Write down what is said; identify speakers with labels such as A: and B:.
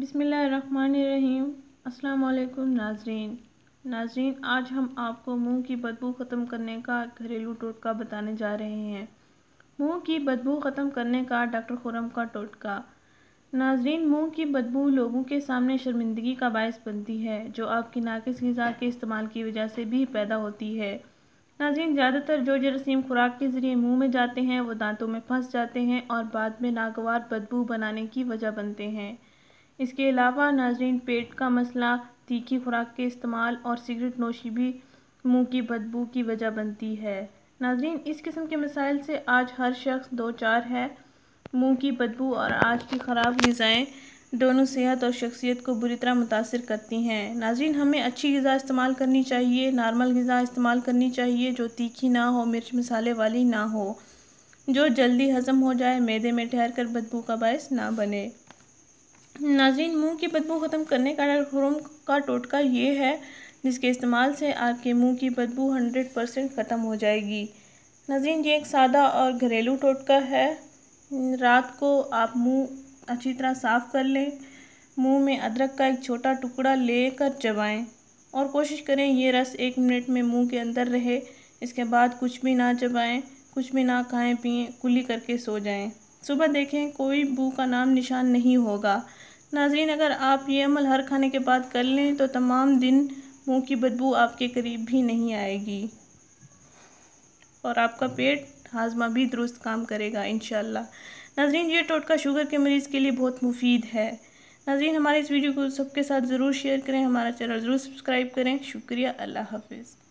A: बिस्मिल्लाहिर्रहमानिर्रहीम। अस्सलाम वालेकुम नाज़रीन, आज हम आपको मुंह की बदबू ख़त्म करने का घरेलू टोटका बताने जा रहे हैं। मुंह की बदबू ख़त्म करने का डॉक्टर खुर्रम का टोटका। नाज़रीन, मुंह की बदबू लोगों के सामने शर्मिंदगी का बायस बनती है, जो आपकी नाकिस ग़िज़ा के इस्तेमाल की वजह से भी पैदा होती है। नाज़रीन, ज़्यादातर जो जरासीम खुराक के ज़रिए मुंह में जाते हैं वो दांतों में फंस जाते हैं और बाद में नागवार बदबू बनाने की वजह बनते हैं। इसके अलावा नाज़रीन, पेट का मसला, तीखी खुराक के इस्तेमाल और सिगरेट नोशी भी मुंह की बदबू की वजह बनती है। नाज़रीन, इस किस्म के मसाइल से आज हर शख्स दो चार है। मुंह की बदबू और आज की ख़राब ग़िज़ाएँ दोनों सेहत और शख्सियत को बुरी तरह मुतासिर करती हैं। नाज़रीन, हमें अच्छी ग़िज़ा इस्तेमाल करनी चाहिए, नॉर्मल ग़िज़ा इस्तेमाल करनी चाहिए जो तीखी ना हो, मिर्च मसाले वाली ना हो, जो जल्दी हज़म हो जाए, मैदे में ठहर कर बदबू का बायस ना बने। नाज़रीन, मुंह की बदबू ख़त्म करने का डॉक्टर खुर्रम का टोटका ये है, जिसके इस्तेमाल से आपके मुंह की बदबू 100% ख़त्म हो जाएगी। नाज़रीन, ये एक सादा और घरेलू टोटका है। रात को आप मुंह अच्छी तरह साफ़ कर लें, मुंह में अदरक का एक छोटा टुकड़ा लेकर चबाएं और कोशिश करें ये रस 1 मिनट में मुंह के अंदर रहे। इसके बाद कुछ भी ना चबाएं, कुछ भी ना खाएं पिएं, कुल्ली करके सो जाएं। सुबह देखें कोई बू का नाम निशान नहीं होगा। नाज़रीन, अगर आप ये अमल हर खाने के बाद कर लें तो तमाम दिन मुंह की बदबू आपके करीब भी नहीं आएगी और आपका पेट हाजमा भी दुरुस्त काम करेगा इंशाअल्लाह। नाज़रीन, ये टोटका शुगर के मरीज़ के लिए बहुत मुफीद है। नाज़रीन, हमारे इस वीडियो को सबके साथ ज़रूर शेयर करें, हमारा चैनल ज़रूर सब्सक्राइब करें। शुक्रिया। अल्लाह हाफ़िज़।